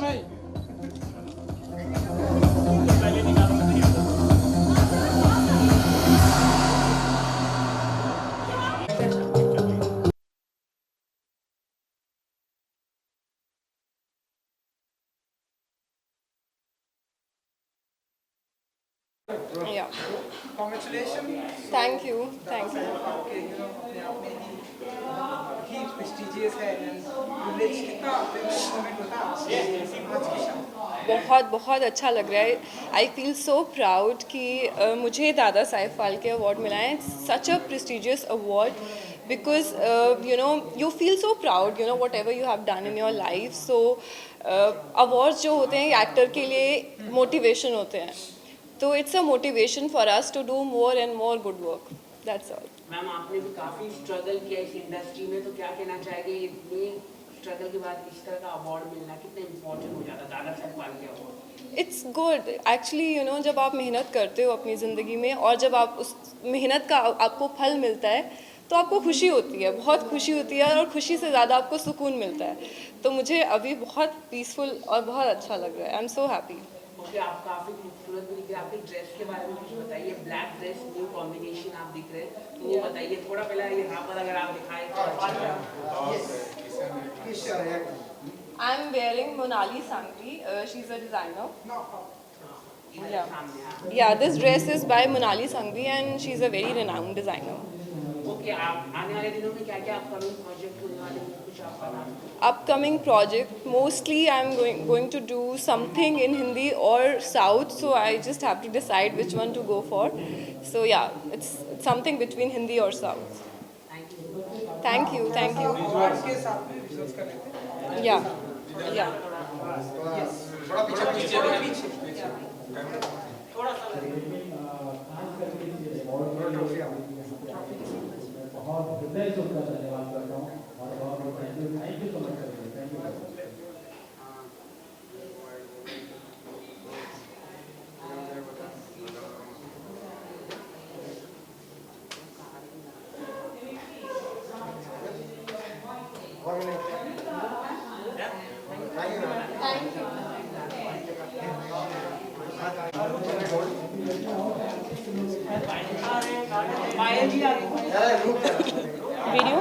[SPEAKER 4] Yeah.
[SPEAKER 11] Congratulations.
[SPEAKER 4] Thank you.
[SPEAKER 11] आपके अपने आप में ही prestigious है and privilege कितना privilege moment होता है आज की शाम।
[SPEAKER 4] बहुत अच्छा लग रहा है। आई फील सो प्राउड कि मुझे दादा साहेब फाल्के अवार्ड मिला है। Such a prestigious award because you feel so proud, whatever you have done in your life. So awards जो होते हैं एक्टर के लिए मोटिवेशन होते हैं, तो it's a motivation for us to do more and more good work. That's all.
[SPEAKER 12] Ma'am आपने भी काफ़ी स्ट्रगल किया इस इंडस्ट्री में, तो क्या कहना चाहेंगे? इतनी स्ट्रगल के बाद इस तरह का अवार्ड मिलना कितना इम्पोर्टेंट हो जाता है, Dada Saheb Phalke award?
[SPEAKER 4] It's good actually, you know, जब आप मेहनत करते हो अपनी ज़िंदगी में और जब आप उस मेहनत का आपको फल मिलता है तो आपको खुशी होती है, बहुत खुशी होती है, और खुशी से ज़्यादा आपको सुकून मिलता है। तो मुझे अभी बहुत पीसफुल और बहुत अच्छा लग रहा है। I am so happy.
[SPEAKER 12] Okay, आप काफ़ी खूबसूरत भी दिख रहे हैं। आपकी ड्रेस के बारे में कुछ बताइए। ब्लैक ड्रेस, न्यू कॉम्बिनेशन आप दिख रहे हैं, तो वो बताइए थोड़ा। पहले यहाँ पर अगर आप दिखाएं तो अच्छा।
[SPEAKER 4] I am wearing Monali Sangvi. She's a designer. Yeah, this dress is by Monali Sangvi and she's a very renowned designer.
[SPEAKER 12] Okay, आप आने वाले दिनों में क्या क्या अपकमिंग प्रोजेक्ट होने वाले हैं, कुछ आपका नाम?
[SPEAKER 4] Upcoming project, mostly I'm going to do something in Hindi or South, so I just have to decide which one to go for. So yeah, it's something between Hindi or South. Thank you.
[SPEAKER 11] Awards के साथ में visuals कर लेते हैं।
[SPEAKER 4] Yeah.
[SPEAKER 11] थोड़ा पीछे थोड़ा सा
[SPEAKER 5] बहुत हृदय से उनका धन्यवाद करता हूँ और बहुत thank you so much. Thank you.
[SPEAKER 12] Payal ji आगे
[SPEAKER 4] Video?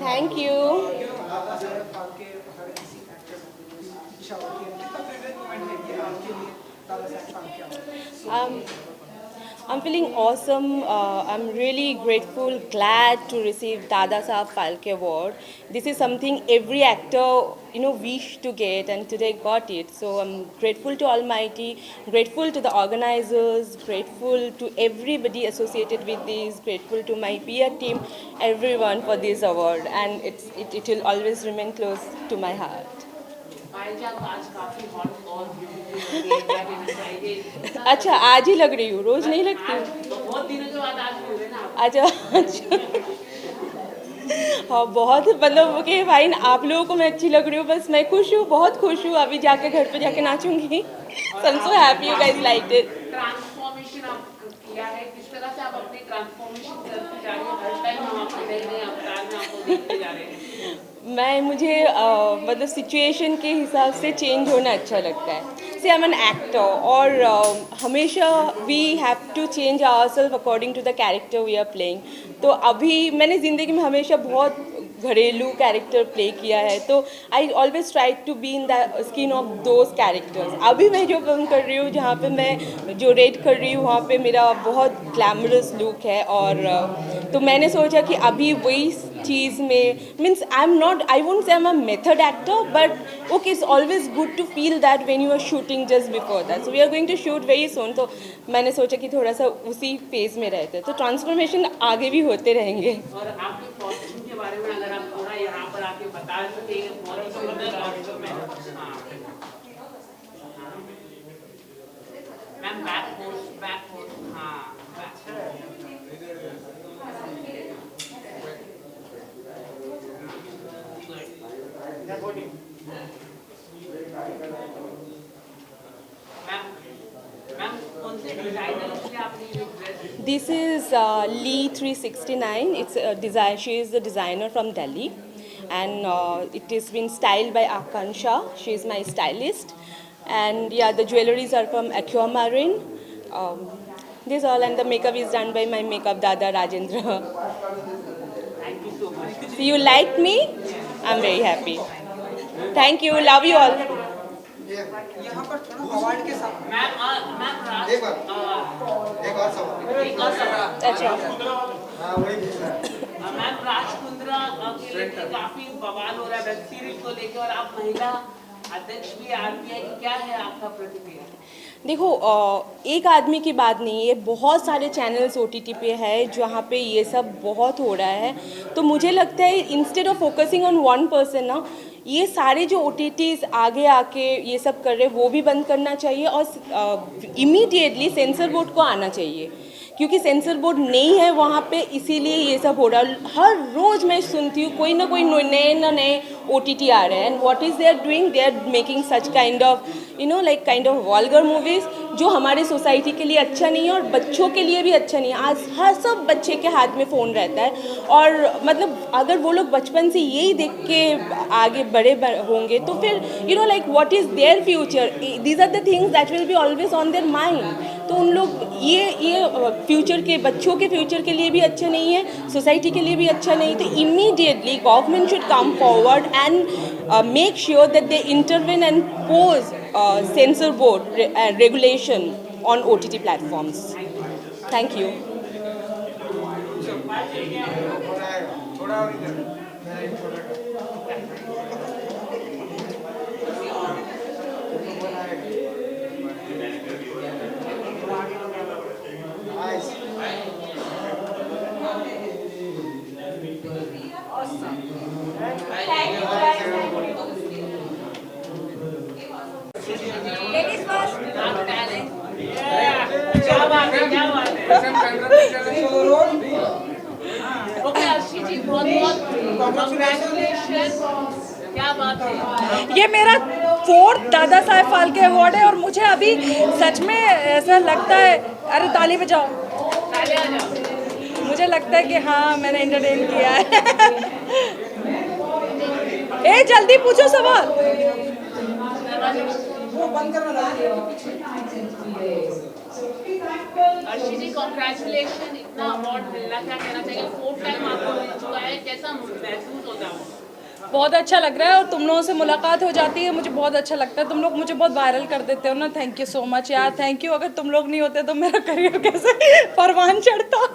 [SPEAKER 4] Thank you. I'm feeling awesome. I'm really grateful, glad to receive Dada Saheb Phalke Award. This is something every actor, wish to get, and today got it. So I'm grateful to Almighty, grateful to the organizers, grateful to everybody associated with this, grateful to my peer team, everyone for this award, and it will always remain close to my heart.
[SPEAKER 12] पायल जी, आप आज काफी hot और beautiful लग रही हैं, क्या कहना चाहिए?
[SPEAKER 4] अच्छा, आज ही लग रही हूँ, रोज नहीं लगती हूँ।
[SPEAKER 12] तो बहुत दिनों के बाद आज मिल रहे हैं ना आप।
[SPEAKER 4] अच्छा। हाँ, बहुत मतलब ओके फाइन, आप लोगों को मैं अच्छी लग रही हूँ, बस मैं खुश हूँ, बहुत खुश हूँ। अभी जाके घर पे जाके नाचूंगी। So I'm so happy you guys liked it.
[SPEAKER 12] Transformation आप किया है, किस तरह से आप अपने ट्रांसफॉर्मेशन करते जा रहे हैं? हर टाइम हम आपको नए अवतार में आपको देखते जा रहे हैं।
[SPEAKER 4] मुझे मतलब सिचुएशन के हिसाब से चेंज होना अच्छा लगता है। से आई एम एन एक्टर और हमेशा we have to change ourself according to the character we are playing. तो अभी मैंने ज़िंदगी में हमेशा बहुत घरेलू कैरेक्टर प्ले किया है, तो I always try to be in the skin of those characters. अभी मैं जो फिल्म कर रही हूँ, जहाँ पे मैं जो रेड कर रही हूँ, वहाँ पे मेरा बहुत ग्लैमरस लुक है, और तो मैंने सोचा कि अभी वही चीज़ में means I won't say I am a method actor, but okay, it's always good to feel that when you are shooting just before that. So we are going to shoot very soon, तो मैंने सोचा कि थोड़ा सा उसी phase में रहते, तो ट्रांसफॉर्मेशन आगे भी होते रहेंगे।
[SPEAKER 12] और आपके कॉस्ट्यूम के बारे में अगर आप थोड़ा यहाँ पर आके बता सके, बहुत ही सुंदर कॉस्ट्यूम है। मैम बैक पोस्ट, हाँ मैम कौन से डिजाइनर से आपने ये dress?
[SPEAKER 4] This is Lee 369. It's a design. She is the designer from Delhi, and it is been styled by Akansha. She is my stylist, and yeah, the jewelries are from Aquamarine. This all, and the makeup is done by my makeup Dada Rajendra.
[SPEAKER 12] Thank you so much.
[SPEAKER 4] So you liked me? I'm very happy. Thank you. Love you all.
[SPEAKER 11] यहाँ पर थोड़ा award के साथ
[SPEAKER 12] ma'am
[SPEAKER 8] एक और सवाल।
[SPEAKER 4] अच्छा।
[SPEAKER 8] हाँ, वही पूछ रहा है।
[SPEAKER 12] मैम राज कुंद्रा के लेके काफी बवाल हो रहा है वेब सीरीज को लेके, और आप महिला अध्यक्ष भी आरपीआई की, क्या है आपका प्रतिक्रिया?
[SPEAKER 4] देखो, एक आदमी की बात नहीं है, बहुत सारे चैनल्स OTT पे है जहाँ पे ये सब बहुत हो रहा है। तो मुझे लगता है instead of focusing on one person ना, ये सारे जो OTTs आगे आके ये सब कर रहे हैं वो भी बंद करना चाहिए और इमीडिएटली सेंसर बोर्ड को आना चाहिए, क्योंकि सेंसर बोर्ड नहीं है वहाँ पे, इसीलिए ये सब हो रहा है। हर रोज़ मैं सुनती हूँ कोई ना कोई नए OTT आ रहे हैं, and what is they are doing, they are making such kind of like kind of vulgar movies जो हमारे सोसाइटी के लिए अच्छा नहीं है और बच्चों के लिए भी अच्छा नहीं है। आज हर सब बच्चे के हाथ में फ़ोन रहता है, और मतलब अगर वो लोग बचपन से यही देख के आगे बड़े होंगे तो फिर like what is their future, these are the things that will be always on their mind. तो उन लोग ये फ्यूचर के बच्चों के फ्यूचर के लिए भी अच्छा नहीं है, सोसाइटी के लिए भी अच्छा नहीं। तो immediately government should come forward and make sure that they intervene and pose censor board regulation on OTT platforms. Thank you.
[SPEAKER 12] Ladies first. क्या बात है, क्या बात है। ओके अर्शी जी, बहुत कांग्रेचुलेशन, क्या बात है।
[SPEAKER 13] ये मेरा 4th दादा साहेब फाल्के अवार्ड है और मुझे अभी सच में ऐसा लगता है, अरे ताली बजाओ, मुझे लगता है कि हाँ मैंने एंटरटेन किया है। ए जल्दी पूछो सवाल।
[SPEAKER 12] अर्शी जी कांग्रेचुलेशन, इतना अवार्ड मिलना, क्या कहना चाहिए, 4th टाइम आपको मिल चुका है, कैसा महसूस होता है?
[SPEAKER 13] बहुत अच्छा लग रहा है और तुम लोगों से मुलाकात हो जाती है, मुझे बहुत अच्छा लगता है। तुम लोग मुझे बहुत वायरल कर देते हो ना, थैंक यू सो मच यार, थैंक यू। अगर तुम लोग नहीं होते तो मेरा करियर कैसे परवान चढ़ता।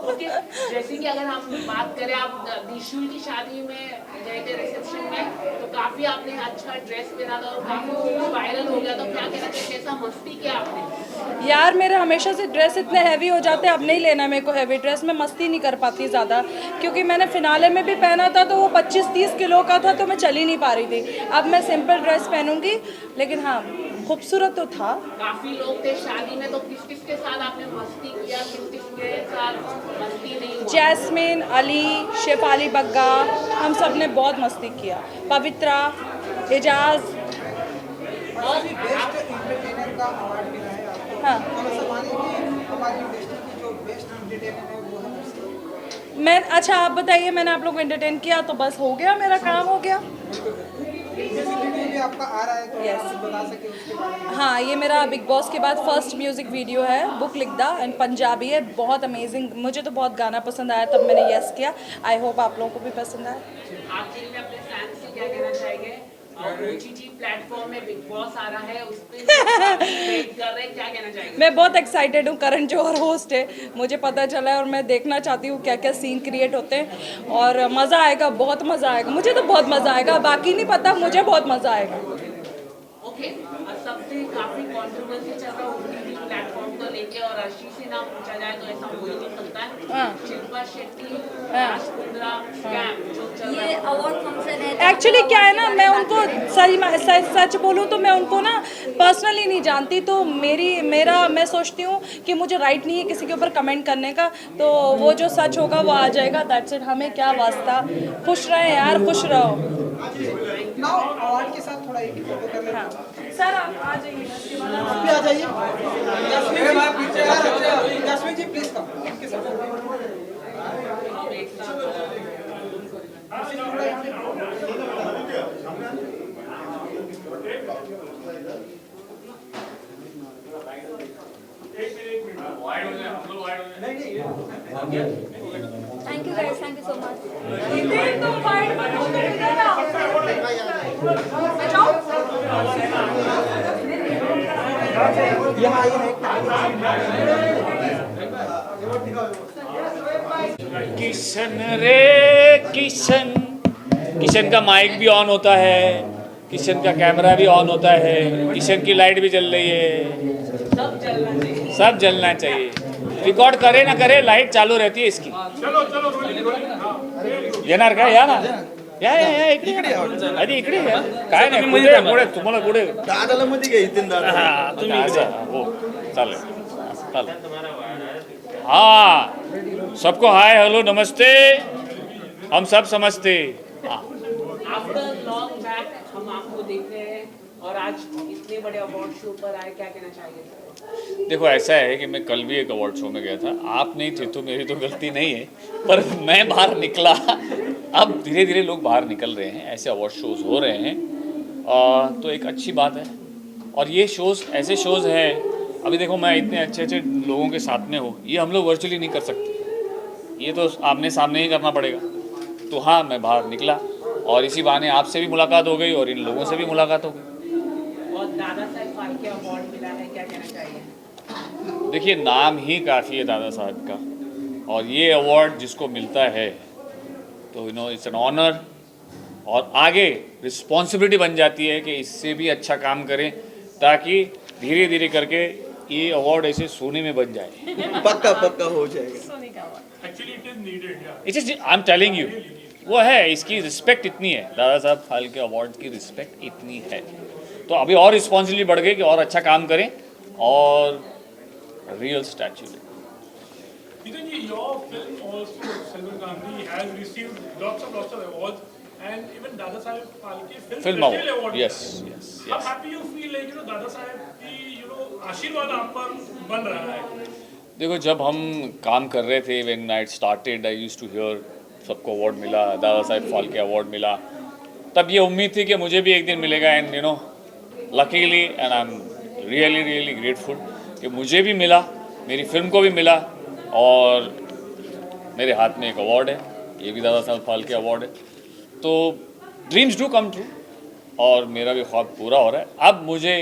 [SPEAKER 12] ओके, जैसे कि अगर हम बात करें, आप दिशुल की शादी में गए थे रिसेप्शन में, तो काफी आपने अच्छा ड्रेस पहना था और काफी वायरल हो गया, तो क्या कहना चाहिए, कैसा मस्ती किया आपने?
[SPEAKER 13] यार मेरे हमेशा से ड्रेस इतने हैवी हो जाते हैं, अब नहीं लेना मेरे को हैवी ड्रेस, मैं मस्ती नहीं कर पाती ज़्यादा, क्योंकि मैंने फिनाले में भी पहना था तो वो 25-30 किलो का था तो मैं चल ही नहीं पा रही थी। अब मैं सिंपल ड्रेस पहनूंगी, लेकिन हाँ खूबसूरत तो था।
[SPEAKER 12] काफी लोग थे शादी में, तो किस किस के साथ आपने मस्ती किया, किस किस के साथ मस्ती नहीं हुआ?
[SPEAKER 13] जैस्मिन, अली, शेफाली बग्गा, हम सब ने बहुत मस्ती किया, पवित्रा, एजाज।
[SPEAKER 11] और बेस्ट एंटरटेनर का अवार्ड मिला है आपको।
[SPEAKER 13] हाँ,
[SPEAKER 11] हम सम्मानित की हमारी इंडस्ट्री की जो बेस्ट एंटरटेनर है वो है।
[SPEAKER 13] मैं अच्छा आप बताइए, मैंने आप लोग को एंटरटेन किया तो बस हो गया, मेरा काम हो गया।
[SPEAKER 11] भी आपका आ रहा है तो आप बता सके उसके बारे में।
[SPEAKER 13] हाँ, ये मेरा बिग बॉस के बाद फर्स्ट म्यूजिक वीडियो है, बुक लिख दा, एंड पंजाबी है, बहुत अमेजिंग, मुझे तो बहुत गाना पसंद आया तब मैंने यस किया। आई होप आप लोगों को भी पसंद आए।
[SPEAKER 12] आखिर में अपने फैंस से क्या कहना चाहेंगे? OTT प्लेटफॉर्म में बिग बॉस आ रहा है, उस पे वेट कर रहे हैं, क्या कहना चाहेंगे?
[SPEAKER 13] मैं बहुत एक्साइटेड हूँ, करण जौहर होस्ट है, मुझे पता चला है और मैं देखना चाहती हूँ क्या क्या सीन क्रिएट होते हैं, और मज़ा आएगा, बहुत मज़ा आएगा, मुझे तो बहुत मज़ा आएगा, बाकी नहीं पता, मुझे बहुत मज़ा आएगा।
[SPEAKER 12] ओके, सबसे काफी कंट्रोवर्सी चल रहा है OTT प्लेटफॉर्म को लेके, और अर्शी से नाम पूछा जाए तो ऐसा हो ही नहीं सकता है। शिल्पा शेट्टी, राज कुंद्रा स्कैम जो चल रहा है, ये अवार्ड फंक्शन है।
[SPEAKER 13] एक्चुअली क्या है ना, मैं उनको सच बोलूँ तो मैं उनको ना पर्सनली नहीं जानती, तो मैं सोचती हूँ कि मुझे राइट नहीं है किसी के ऊपर कमेंट करने का, तो वो जो सच होगा वो आ जाएगा, दैट्स इट, हमें क्या वास्ता। खुश रहें यार, खुश रहो।
[SPEAKER 11] नाउ अवार्ड के साथ थोड़ा एक फोटो कर लेते हैं।
[SPEAKER 13] सर आप आ जाइए,
[SPEAKER 11] आप भी आ जाइए। जैस्मिन जी प्लीज कम इनके साथ।
[SPEAKER 14] Thank you guys, thank you so much.
[SPEAKER 15] Kishan रे किशन, किशन का माइक भी ऑन होता है, किशन का कैमरा भी ऑन होता है, किशन की लाइट भी जल रही है, सब जलना चाहिए। रिकॉर्ड करे ना करे लाइट चालू रहती है इसकी। ये ना रखा या ना या इकडे आधी इकडे या. काय नाही पुढे तुम्हाला पुढे
[SPEAKER 8] दादाला मध्ये घ्या इथे दादा.
[SPEAKER 15] हा, तुम्ही असं, हो चालेल. हाँ सबको हाय हेलो नमस्ते, हम सब समझते. हाँ
[SPEAKER 12] आफ्टर लॉन्ग बैक हम आपको देख रहे हैं और आज इतने बड़े अवार्ड शो पर आए, क्या कहना चाहिए?
[SPEAKER 15] देखो ऐसा है कि मैं कल भी एक अवार्ड शो में गया था, आप नहीं थे तो मेरी तो गलती नहीं है, पर मैं बाहर निकला. अब धीरे धीरे लोग बाहर निकल रहे हैं, ऐसे अवार्ड शोज हो रहे हैं, तो एक अच्छी बात है. और ये शोज़ ऐसे शोज़ हैं, अभी देखो मैं इतने अच्छे अच्छे लोगों के साथ में हूँ, ये हम लोग वर्चुअली नहीं कर सकते, ये तो आमने सामने ही करना पड़ेगा. तो हाँ मैं बाहर निकला और इसी बहाने आपसे भी मुलाकात हो गई और इन लोगों से भी मुलाकात हो गई.
[SPEAKER 12] और दादा साहब फाल्के अवार्ड मिला है, क्या कहना चाहिए?
[SPEAKER 15] देखिए नाम ही काफ़ी है दादा साहब का, और ये अवार्ड जिसको मिलता है तो you know it's an honour, और आगे रिस्पॉन्सिबिलिटी बन जाती है कि इससे भी अच्छा काम करें ताकि धीरे धीरे करके ये अवार्ड ऐसे सोने में बन जाए.
[SPEAKER 8] पक्का हो जाएगा.
[SPEAKER 12] सोने का award
[SPEAKER 16] actually it is needed.
[SPEAKER 15] It's just I am telling you, वो है, इसकी रिस्पेक्ट इतनी है, दादा साहब फाल्के अवार्ड की रिस्पेक्ट इतनी है, तो अभी और रिस्पॉन्सिबिलिटी बढ़ गई कि और अच्छा काम करें और रियल स्टैच्यू लें.
[SPEAKER 16] Even your film also, Salman Gandhi, has received lots of awards, and even Dada Saheb Phalke
[SPEAKER 15] Film
[SPEAKER 16] Film
[SPEAKER 15] Award.
[SPEAKER 16] Award.
[SPEAKER 15] Yes.
[SPEAKER 16] How happy you feel like Dada Saheb की आशीर्वाद आप पर बन रहा है?
[SPEAKER 15] देखो जब हम काम कर रहे थे, when I started I used to hear सबको अवार्ड मिला, दादा साहब फाल्के अवार्ड मिला, तब ये उम्मीद थी कि मुझे भी एक दिन मिलेगा. And you know luckily and I am really grateful कि मुझे भी मिला, मेरी फिल्म को भी मिला, और मेरे हाथ में एक अवार्ड है, ये भी दादा साहब फाल्के अवार्ड है. तो ड्रीम्स डू कम ट्रू और मेरा भी ख्वाब पूरा हो रहा है. अब मुझे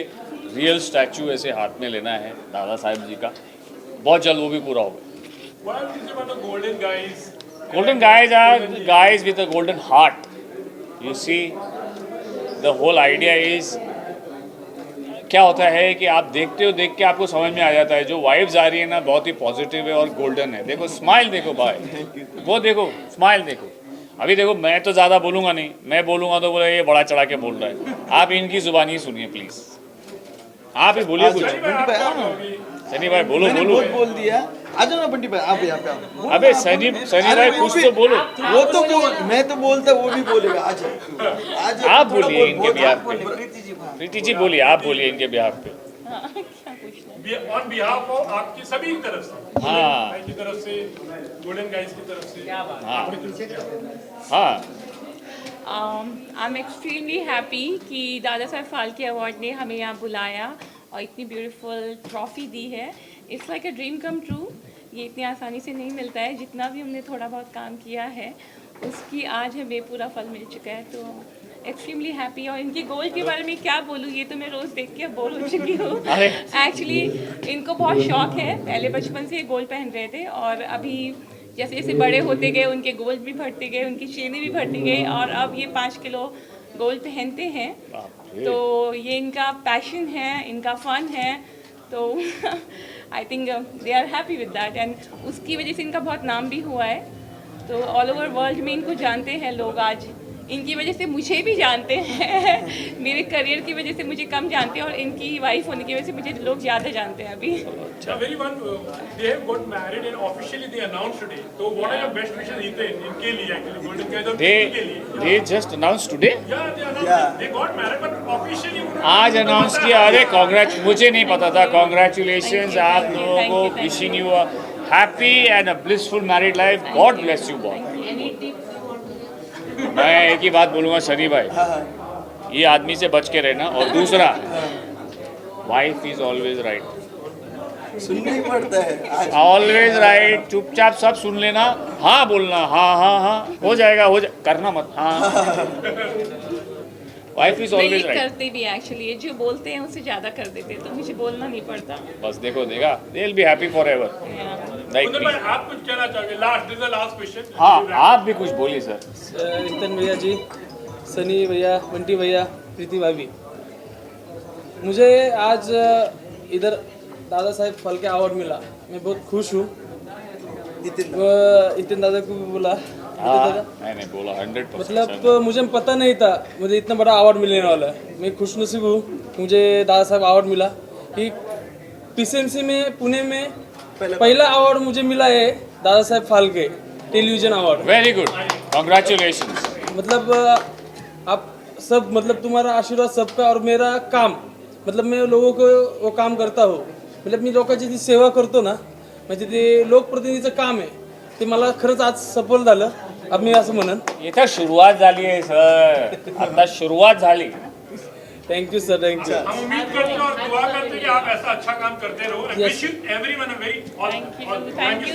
[SPEAKER 15] रियल स्टैचू ऐसे हाथ में लेना है दादा साहब जी का, बहुत जल्द वो भी पूरा होगा.
[SPEAKER 16] What are you about the golden guys?
[SPEAKER 15] Golden guys are guys with a golden heart. You see, the whole idea is, क्या होता है कि आप देखते हो, देख के आपको समझ में आ जाता है जो वाइब्स आ रही है ना, बहुत ही पॉजिटिव है और गोल्डन है. देखो स्माइल देखो भाई, वो देखो स्माइल देखो. अभी देखो मैं तो ज़्यादा बोलूँगा नहीं, मैं बोलूँगा तो बोले ये बड़ा चढ़ा के बोल रहा है. आप इनकी जुबानी ही सुनिए प्लीज़, आप ही बोलिए कुछ. सनी भाई बोलो.
[SPEAKER 8] बोल दिया. आ जाओ ना बंटी भाई, आप यहाँ पे आओ.
[SPEAKER 15] अबे सनी भाई कुछ तो बोलो.
[SPEAKER 8] वो तो मैं तो बोलता, वो भी बोलेगा. आ जाओ.
[SPEAKER 15] आप बोलिए इनके बिहाफ पे. प्रीति जी बोलिए, आप बोलिए इनके बिहाफ पे.
[SPEAKER 16] On behalf of आपकी सभी की तरफ से,
[SPEAKER 15] हाँ.
[SPEAKER 16] भाई की तरफ से, गोल्डन गाइस की तरफ से,
[SPEAKER 15] हाँ.
[SPEAKER 17] आई एम एक्सट्रीमली हैप्पी कि दादा साहब फाल्के अवार्ड ने हमें यहाँ बुलाया और इतनी ब्यूटीफुल ट्रॉफी दी है. It's like a dream come true. ये इतनी आसानी से नहीं मिलता है. जितना भी हमने थोड़ा बहुत काम किया है उसकी आज हमें पूरा फल मिल चुका है. तो एक्सट्रीमली हैप्पी. और इनके गोल के बारे में क्या बोलूँ, ये तो मैं रोज़ देख के बोल हो चुकी हूँ. एक्चुअली इनको बहुत शौक है, पहले बचपन से ये गोल्ड पहन रहे थे और अभी जैसे जैसे बड़े होते गए उनके गोल्ड भी बढ़ते गए, उनकी चेनें भी बढ़ती गई और अब ये 5 किलो गोल्ड पहनते हैं. तो ये इनका पैशन है, इनका फ़न है. तो I think they are happy with that and उसकी वजह से इनका बहुत नाम भी हुआ है. तो ऑल ओवर वर्ल्ड में इनको जानते हैं लोग. आज इनकी वजह से मुझे भी जानते हैं. मेरे करियर की वजह से मुझे कम जानते हैं और इनकी वाइफ होने की वजह से मुझे लोग ज़्यादा जानते हैं अभी.
[SPEAKER 16] They have got married and officially they announced today. So what are your best wishes इनके लिए actually golden guys और इनके लिए?
[SPEAKER 15] They just announced today.
[SPEAKER 16] Yeah, they announced. They got married but officially
[SPEAKER 15] आज अनाउंस किया. अरे कांग्रेच, मुझे नहीं पता था. कॉन्ग्रेचुलेशंस आप लोगों को. Wishing you a happy and a blissful married life. God bless you both. मैं एक ही बात बोलूँगा सनी भाई, ये आदमी से बच के रहना. और दूसरा, वाइफ इज ऑलवेज राइट.
[SPEAKER 8] सुनना ही पड़ता है.
[SPEAKER 15] Always right. चुपचाप सब सुन लेना, हाँ बोलना, हाँ हो जाएगा, करना मत. हाँ वाइफ इज ऑलवेज राइट.
[SPEAKER 17] करते भी एक्चुअली, जो बोलते हैं उससे ज़्यादा कर देते हैं, तो मुझे बोलना नहीं पड़ता.
[SPEAKER 15] बस देखो देगा, they will be happy forever.
[SPEAKER 16] आप कुछ कहना चाहोगे? Last question.
[SPEAKER 15] हाँ आप भी कुछ बोलिए सर.
[SPEAKER 9] रितन भैया जी, सनी भैया, बंटी भैया, प्रीति भाभी, मुझे आज इधर दादा साहब फाल्के अवार्ड मिला. मैं बहुत खुश हूँ. नितिन दादा को भी बोला
[SPEAKER 15] हाँ,
[SPEAKER 10] नहीं बोला 100%।
[SPEAKER 9] मतलब मुझे पता नहीं था मुझे इतना बड़ा अवार्ड मिलने वाला है। मैं खुशनसीब हूँ मुझे दादा साहब अवार्ड मिला कि पीसीएमसी में पुणे में पहला अवार्ड मुझे मिला है Dada Saheb Phalke television award.
[SPEAKER 10] Very good, congratulation.
[SPEAKER 9] मतलब आप सब मतलब तुम्हारा आशीर्वाद सबका और मेरा काम मतलब मैं लोगों को वो काम करता हूँ मतलब मी लोकांची जी सेवा करतो ना म्हणजे ते लोकप्रतिनिधीचं काम आहे ते मला खरंच आज सफल झालं अब मी असं म्हणन।
[SPEAKER 15] इथं सुरुवात झाली आहे सर, आता सुरुवात झाली।
[SPEAKER 9] Thank you sir, thank you.
[SPEAKER 16] हम उम्मीद करते हैं और दुआ करते हैं कि आप ऐसा अच्छा काम करते रहो। I wish you everyone a very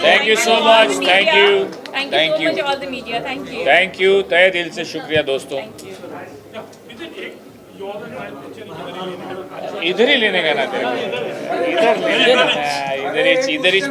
[SPEAKER 15] Thank you so much, thank you,
[SPEAKER 17] Thank
[SPEAKER 15] thank
[SPEAKER 17] you so
[SPEAKER 15] you,
[SPEAKER 17] much all the media. Thank you.
[SPEAKER 15] thank you, तहे दिल से शुक्रिया दोस्तों। इधर ही लेने का ना, इधर ही